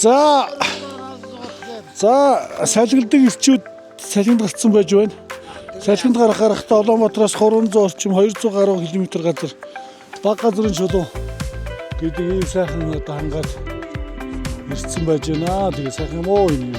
За салгилдаг ирчүүд салхинд гарцсан байж байна. Салхинд гарахтаа Улаанбаатараас 300 орчим 200 гаруй км газар баг газрын чулуу гэдэг ийм сайхан одоо хангаад ирсэн байж байна. Тэгээ сайхан юм уу энэ юм.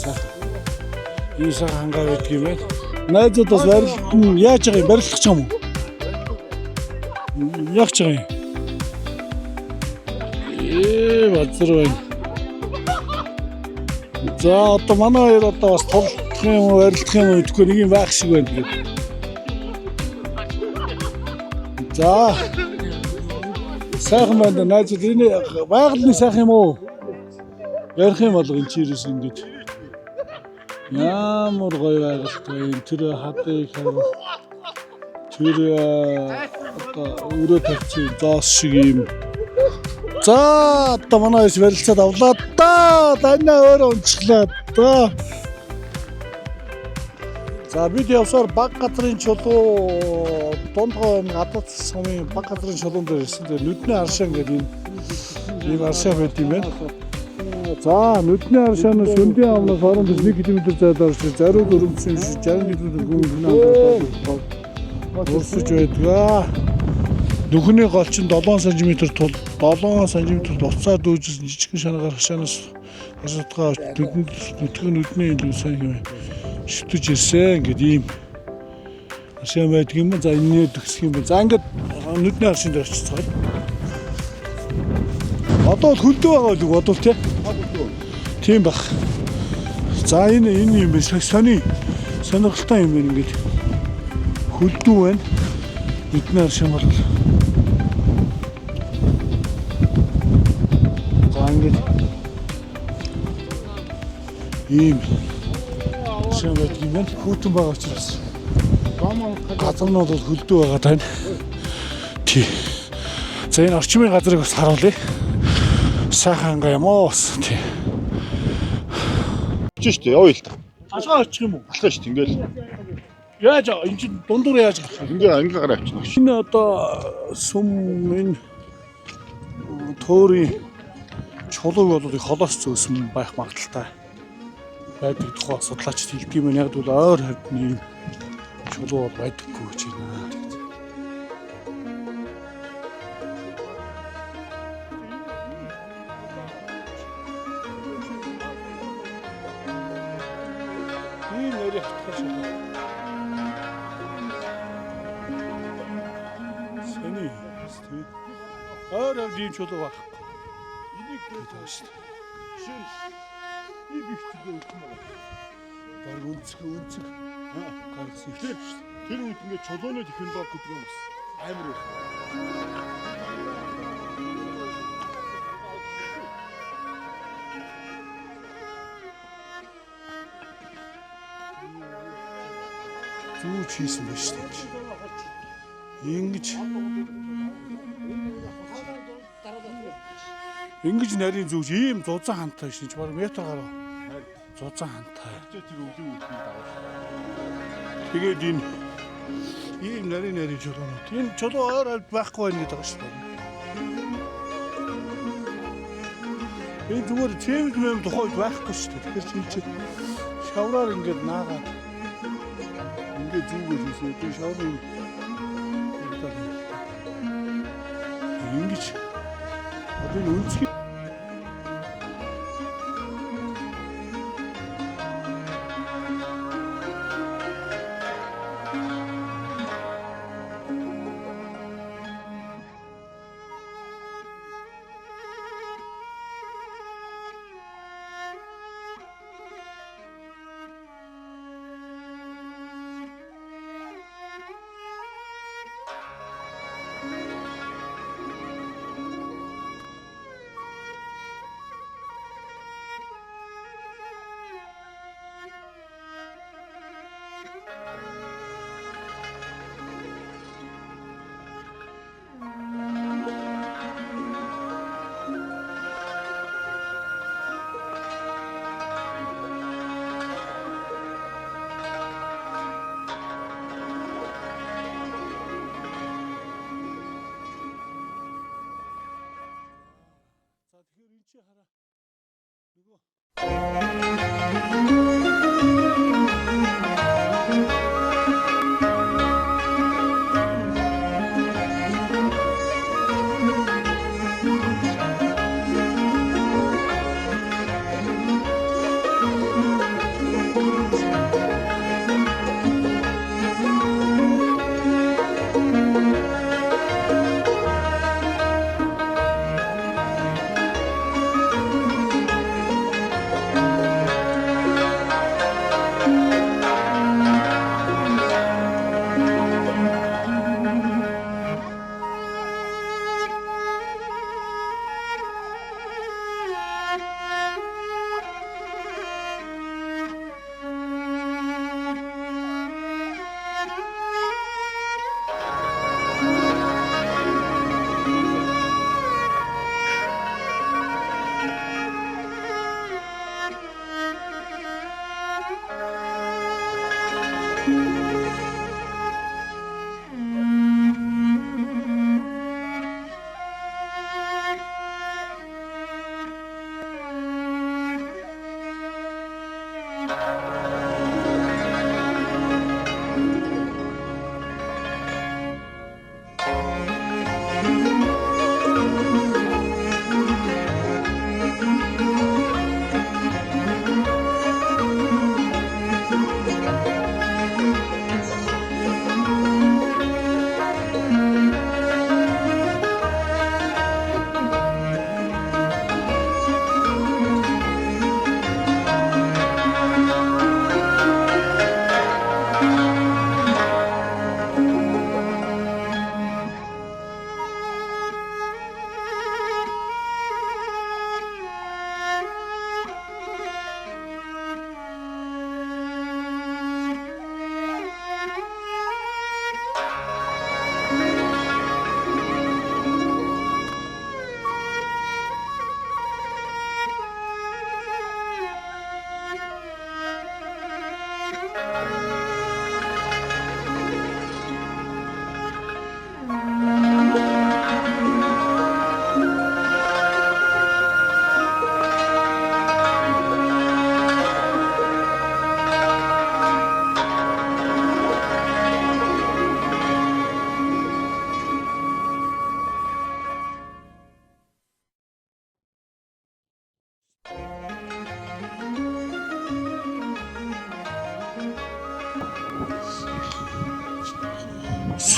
Сайхан. Энэ сайхан хангаа байдаг юм байна. Найзуудаас барилт яаж байгаа юм? Барилдах ч юм уу? Яг ч байгаа юм. Базар байна. За одоо манай хоёр одоо бас толдох юм уу, барилдах юм уу гэхгүй нэг юм байх шиг байна тэгээд. За. Сайхан байна найзууд энэ байгаль сайхан юм уу? Ярих юм бол энэ чирээс ингэж. Ямар гоё байгальтай энэ тэр хадыг харах. Тэр одоо өрөө тавьчих зоос шиг юм. За одоо манай их барилцаад авлаа да. Данаа өөрөө унцглаа да. За бид явсаар баг газрын чулуу дундгой гадаад сумын баг газрын чулуун дээр ирсэн. Тэгээ нүдний аршаа гэдэг ийм аршаа байт юм байна. За нүдний аршаанаас Шүндийн амнаас хооронд 1 км зайд орж зариуд өрөмсөн 60 км гүн урсж байдгаа. Нүхний гол чинь 7 см тул 7 см уцаар дүүжсэн жижигхэн шанаа гарахшаанаас асуудгаа нүдний илүү сайн юм шүтэж ирсэн гэдэг ийм ашиг байдаг юм. За энэ төгсөх юм байна. За ингээд нүдний аршин дээр очицгаа. Одоо хөлдөө байгаа л бодвол тий. Тийм баг. За энэ юм байна. Сонирхолтой юм байна ингээд. Хөлдөө байна. Нүдний аршин бол ингээд ийм шин байдаг юм байна. Хүүтэн байгаа учраас газар нь бол хөлдөө байгаа тань. Тий. За энэ орчмын газрыг бас харуулъя. Сайхан га юм уу? Тий. Чиш тий явъя л та. Ашгаа очих юм уу? Алхаа шүү дээ ингээл. Яаж энэ чинь дундуур яаж гарах вэ? Ингээ гараа авчихна. Энэ одоо сүм энэ төөрийн чулууг бол их холоос зөөсөн байх магадaltaй байдаг тухай судлаачид хэлдэг юм. Яг бол ойр хавьны чулуу бол байдаггүй гэж байна. Ийм нэр хатгаш байна. Сэний ойр хавьны чулуу байх. Шин и бихтэй өгсөн байна. Баг өнцөг гаргасан их шүү дээ. Тэр үед ингээд чулууны технологи гэдэг юм бас амар их. Зүүж хийсэн байна шүү дээ. Ингэж нарийн зүүж ийм зузаан хантай шинж баг метр гаруй. Зузаан хантай. Тэгээд энэ ийм нарийн чулуунууд. Энэ чулуу ойр аль байхгүй байх гэдэг шүү дээ. Энэ зүгээр чимд мэм тухайд байхгүй шүү дээ. Тэгэхээр чи шавраар ингэж наагаад ингэж зүгөө хийсэн. Тэр шаврын ингэж одоо үнцгий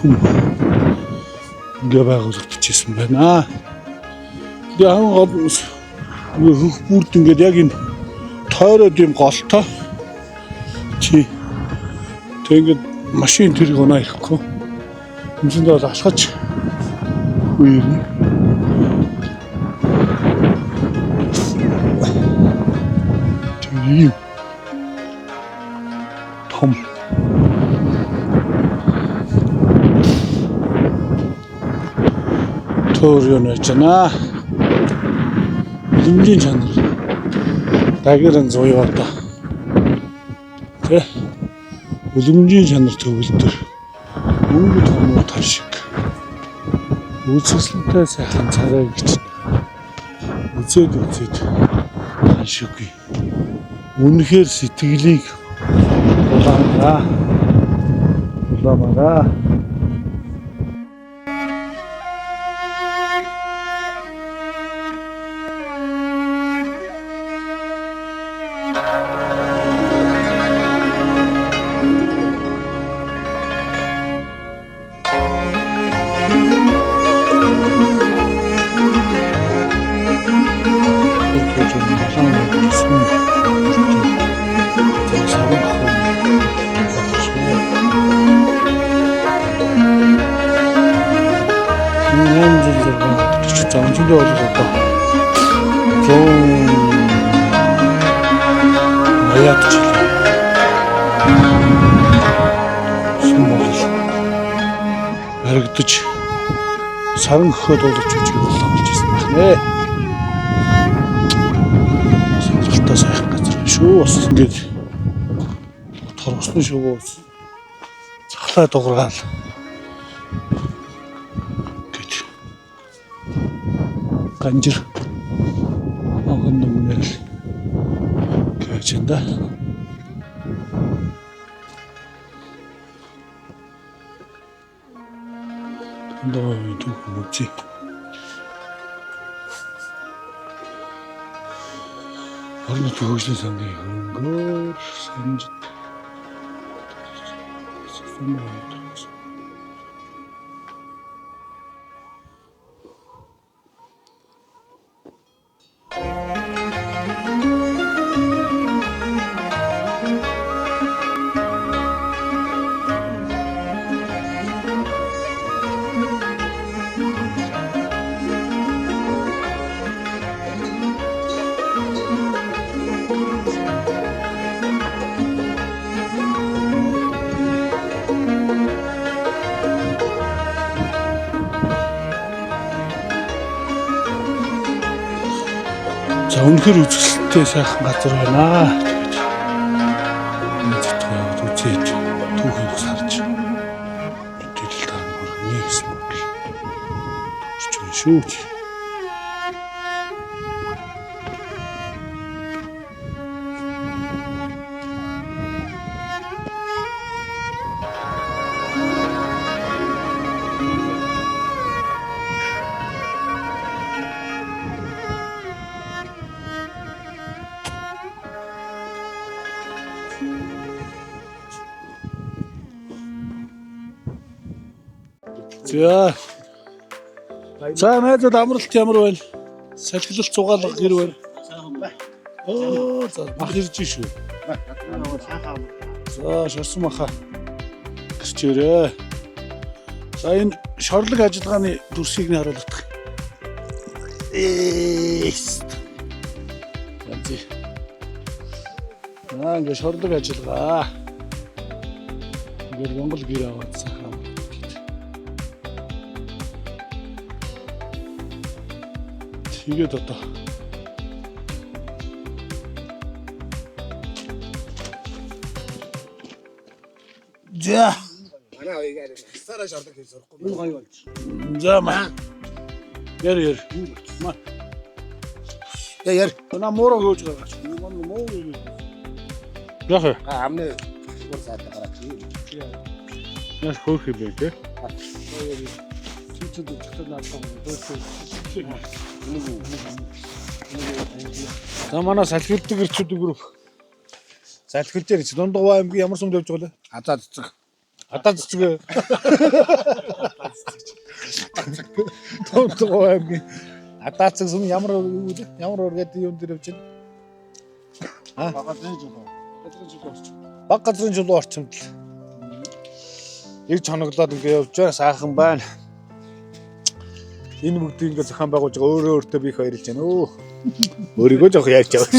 сүм ингээ байгуулагдчихсан байна. Тэгээ хамгийн гол нь хөх бүрд ингээд яг энэ тойроод юм голтой чи тэг ингээд машин тэрийг оноо ирэхгүй юмсэндээ бол алхаж үернэ. Тэг том төр юу нэж байна. Хэмжээ чанар дагэрэн зуяа одоо тэ үлэмжийн чанар төвлөдөр өнгө томуу тал шиг үзэсгэлэнтэй сайхан царай гэж үзээд хашиггүй үнэхээр сэтгэлийг улаамаараа 정신도 어디서 또 좀 뭐야 또 숨어서 알겠지 사람 헛어도 주지 올라오지 네 생각다 생각다 쇼스 이게 торгосон шүү цахлаа дуургаал гэж ганжир огон нүмнэл гэж энэ 너 누구 뭐지? 어느 두고신 상대 그런 걸 선짓 자, үнэхээр үзэсгэлэнтэй сайхан газар байна. Тэгээд энэ үзээд түүхийг сарж мэдээлэл тань хүргэнэ гэсэн үг. Төрч байна шүү. За найзууд амралт ямар байна? Салхилалт цугаалга гэр байна. Оо за мах ирж шүү. За шорсон маха гэрчээрээ. За энэ шорлог ажиллагааны дүрсийг нь харуулдаг. Ингээ шорлог ажиллагаа. Ингээ Монгол гэр аваад сайхан. Тэгээд одоо за манай хоёрыг сараа шорлог хийж сурахгүй мөн гоё болж. За маа. Яр. Маа. Яр. На мороо хөөж гаргаач. Мөн моо юу. Яхаа. Амны бүр саад гараач. Яс хөөх юм бэ те. Чичүүд өчтөр наасан дөөсөө. За манай салхилдаг гэрчүүд өгөрөх. Салхилж гэж Дундгуй аймгийн ямар сумд явж байгаа вэ? Адаа цэцэг. Тонтгой аймгийн Адаацаг сүм ямар үргээд юм дээр явж байна? Баг газрын чулуу орчимд л ирж хоноглоод ингээ явж байгаа сайхан байна. Энэ бүгдийг ингээ зохион байгуулж байгаа өөрөө өөртөө би их баярлж байна. Өөрийгөө жоох ярьж байгаа.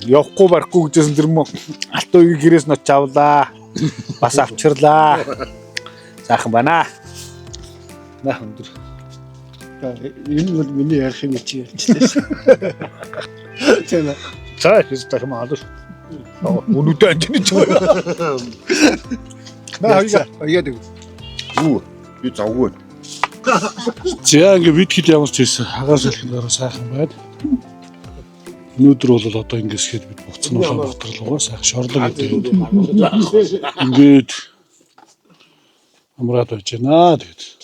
Явахгүй барахгүй гэжсэн тэр мө алт үеийг гэрээс нь очиж авлаа. Бас авчирлаа. Сайхан байна. Наа өндөр. Энэ бол миний ярих юм чи ярьчихлаа. Тэна. За хэвээр маалш. Өнөдөө анжиж байгаа. Наа яа дэг. Би завгүй. За ингээ бид хэд ямар ч байсан хагас хэлхнээр сайхан байна. Өнөөдөр бол одоо ингэсгээд бид буцнуулаа ботролгоо сайхан шорлог гэдэг. Ингээд амраад байж байна. Тэгээд